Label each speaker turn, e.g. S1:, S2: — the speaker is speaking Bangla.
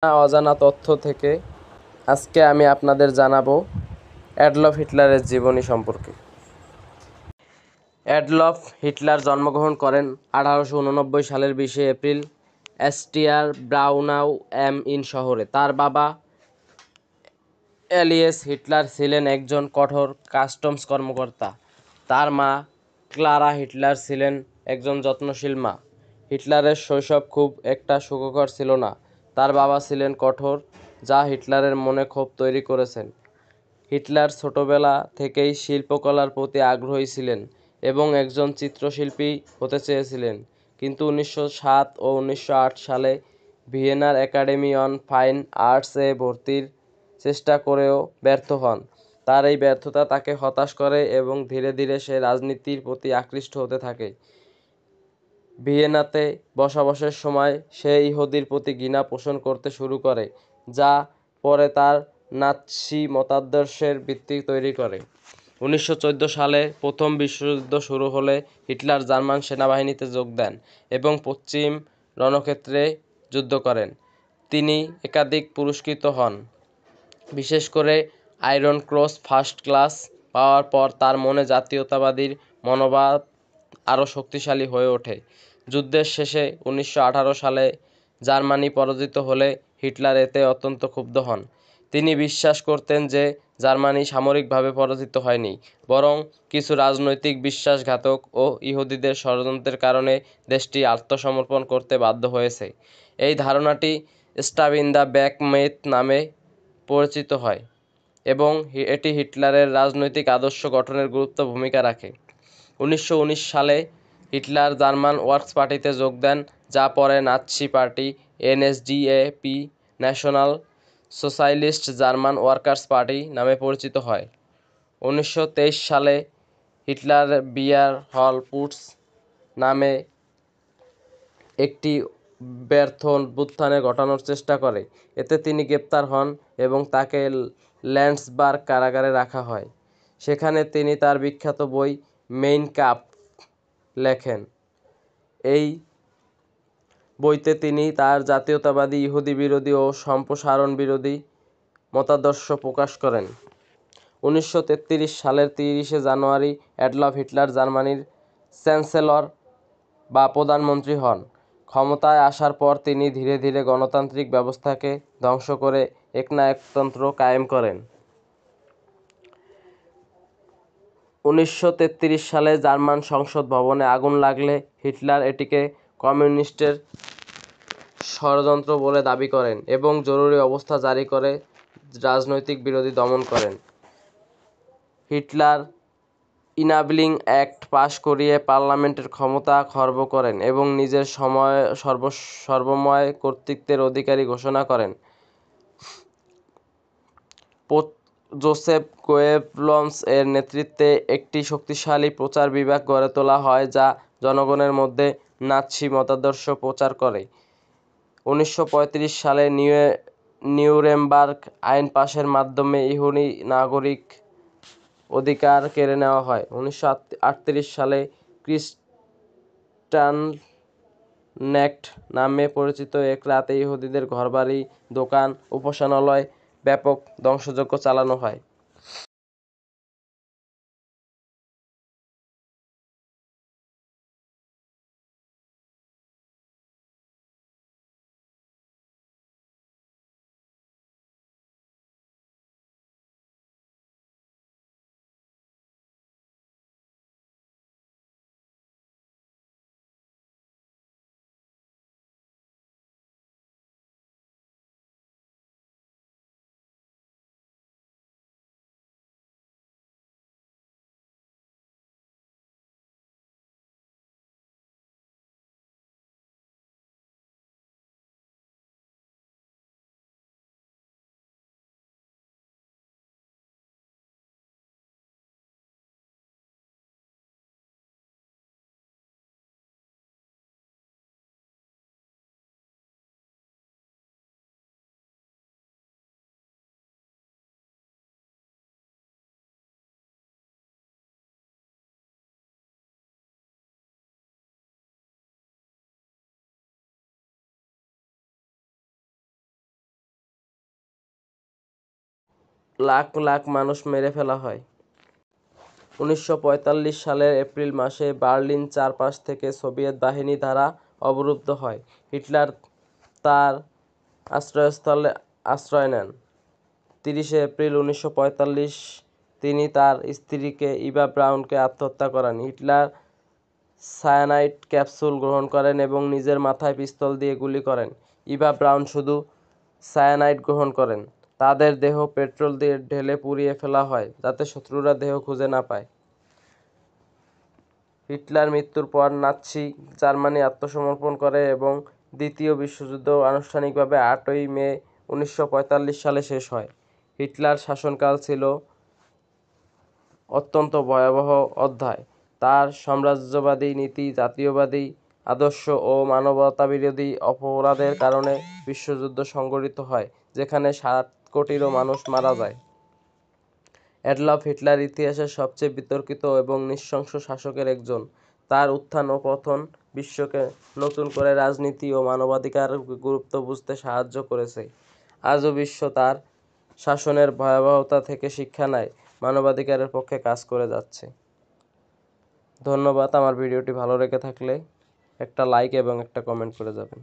S1: অজানা তথ্য থেকে আজকে আমি আপনাদের জানাবো অ্যাডলফ হিটলারের জীবনী সম্পর্কে। অ্যাডলফ হিটলার জন্মগ্রহণ করেন 1889 সালের 20 এপ্রিল অ্যাস্টিয়ার ব্রাউনাউ এম ইন শহরে। তার বাবা এলিয়েস হিটলার ছিলেন একজন কঠোর কাস্টমস কর্মকর্তা। তার মা ক্লারা হিটলার ছিলেন একজন যত্নশীল মা। হিটলারের শৈশব খুব একটা সুখকর ছিল না। তার বাবা ছিলেন কঠোর, যা হিটলারের মনে ক্ষোভ তৈরি করেছেন। হিটলার ছোটবেলা থেকেই শিল্পকলার প্রতি আগ্রহী ছিলেন এবং একজন চিত্রশিল্পী হতে চেয়েছিলেন, কিন্তু 1907 ও 1908 সালে ভিয়েনার একাডেমি অন ফাইন আর্টস-এ ভর্তির চেষ্টা করেও ব্যর্থ হন। তার এই ব্যর্থতা তাকে হতাশ করে এবং ধীরে ধীরে সে রাজনীতির প্রতি আকৃষ্ট হতে থাকে। ভিয়েনাতে বসবাসের সময় সে ইহুদির প্রতি ঘৃণা পোষণ করতে শুরু করে, যা পরে তার নাৎসি মতাদর্শের ভিত্তি তৈরি করে। 1914 সালে প্রথম বিশ্বযুদ্ধ শুরু হলে হিটলার জার্মান সেনাবাহিনীতে যোগ দেন এবং পশ্চিম রণক্ষেত্রে যুদ্ধ করেন। তিনি একাধিক পুরস্কৃত হন, বিশেষ করে আয়রন ক্রস ফার্স্ট ক্লাস পাওয়ার পর তার মনে জাতীয়তাবাদী মনোভাব আরও শক্তিশালী হয়ে ওঠে। যুদ্ধের শেষে 1918 সালে জার্মানি পরাজিত হলে হিটলার এতে অত্যন্ত ক্ষুব্ধ হন। তিনি বিশ্বাস করতেন যে জার্মানি সামরিকভাবে পরাজিত হয়নি, বরং কিছু রাজনৈতিক বিশ্বাসঘাতক ও ইহুদিদের ষড়যন্ত্রের কারণে দেশটি আত্মসমর্পণ করতে বাধ্য হয়েছে। এই ধারণাটি stab in the back myth নামে পরিচিত হয় এবং এটি হিটলারের রাজনৈতিক আদর্শ গঠনের গুরুত্বপূর্ণ ভূমিকা রাখে। 1919 সালে হিটলার জার্মান ওয়ার্কার্স পার্টিতে যোগ দেন, যা পরে Nazi party NSDAP national socialist German workers party নামে পরিচিত হয়। 1923 সালে হিটলার বিয়ার হল পুটস নামে একটি ব্যর্থ অভ্যুত্থান ঘটানোর চেষ্টা করে। এতে তিনি গ্রেপ্তার হন এবং তাকে ল্যান্ডসবার্গ কারাগারে রাখা হয়। সেখানে তিনি তার বিখ্যাত বই মেইন কাম্ফ লেখেন। এই বইতে তিনি তার জাতীয়তাবাদী, ইহুদি বিরোধী ও সম্প্রসারণ বিরোধী মতাদর্শ প্রকাশ করেন। 1933 সালের 30 জানুয়ারি অ্যাডলফ হিটলার জার্মানির চ্যান্সেলর বা প্রধানমন্ত্রী হন। ক্ষমতায় আসার পর তিনি ধীরে ধীরে গণতান্ত্রিক ব্যবস্থাকে ধ্বংস করে একনায়কতন্ত্র কায়েম করেন। 1933 সালে জার্মান সংসদ ভবনে আগুন লাগলে হিটলার এটিকে কমিউনিস্টদের ষড়যন্ত্র বলে দাবি করেন এবং জরুরি অবস্থা জারি করে রাজনৈতিক বিরোধী দমন করেন। হিটলার ইনাবলিং অ্যাক্ট পাশ করিয়ে পার্লামেন্টের ক্ষমতা খর্ব করেন এবং নিজের সর্বময় কর্তৃত্বের অধিকারী ঘোষণা করেন। জোসেফ গোয়েবলস এর নেতৃত্বে একটি শক্তিশালী প্রচার বিভাগ গড়ে তোলা হয়, যা জনগণের মধ্যে নাৎসি মতাদর্শ প্রচার করে। 1935 সালে নিউরেমবার্গ আইন পাশের মাধ্যমে ইহুদি নাগরিক অধিকার কেড়ে নেওয়া হয়। 1938 সালে ক্রিস্টালনাক্ট নামে পরিচিত এক রাতে ইহুদিদের ঘরবাড়ি, দোকান, উপাসনালয় ব্যাপক ধ্বংসযজ্ঞ চালানো হয়। লাখ লাখ মানুষ মেরে ফেলা হয়। 1945 সালের এপ্রিল মাসে বার্লিন চারপাশ থেকে সোভিয়েত বাহিনী দ্বারা অবরুদ্ধ হয়। হিটলার তার আশ্রয়স্থলে আশ্রয় নেন। 30 এপ্রিল 1945 তিনি তার স্ত্রীকে ইভা ব্রাউনকে আত্মহত্যা করান। হিটলার সায়ানাইড ক্যাপসুল গ্রহণ করেন এবং নিজের মাথায় পিস্তল দিয়ে গুলি করেন। ইভা ব্রাউন শুধু সায়ানাইড গ্রহণ করেন। তাদের দেহ পেট্রোল দিয়ে ঢেলে পুড়িয়ে ফেলা হয় যাতে শত্রুরা দেহ খুঁজে না পায়। হিটলার মৃত্যুর পর নাৎসি জার্মানি আত্মসমর্পণ করে এবং দ্বিতীয় বিশ্বযুদ্ধ আনুষ্ঠানিকভাবে 8ই মে 1945 সালে শেষ হয়। হিটলার শাসনকাল ছিল অত্যন্ত ভয়াবহ অধ্যায়। তার সাম্রাজ্যবাদী নীতি, জাতীয়তাবাদী আদর্শ ও মানবতাবিরোধী অপরাধের কারণে বিশ্বযুদ্ধ সংঘটিত হয়, যেখানে 7 কোটিরও মানুষ মারা যায়। অ্যাডলফ হিটলার ইতিহাসের সবচেয়ে বিতর্কিত এবং নৃশংস শাসকের একজন। তার উত্থান ও পতন বিশ্বকে নতুন করে রাজনীতি ও মানবাধিকারের গুরুত্ব বুঝতে সাহায্য করেছে। আজও বিশ্ব তার শাসনের ভয়াবহতা থেকে শিক্ষা নেয়, মানবাধিকারের পক্ষে কাজ করে যাচ্ছে। ধন্যবাদ। আমার ভিডিওটি ভালো লেগে থাকলে একটা লাইক এবং একটা কমেন্ট করে যাবেন।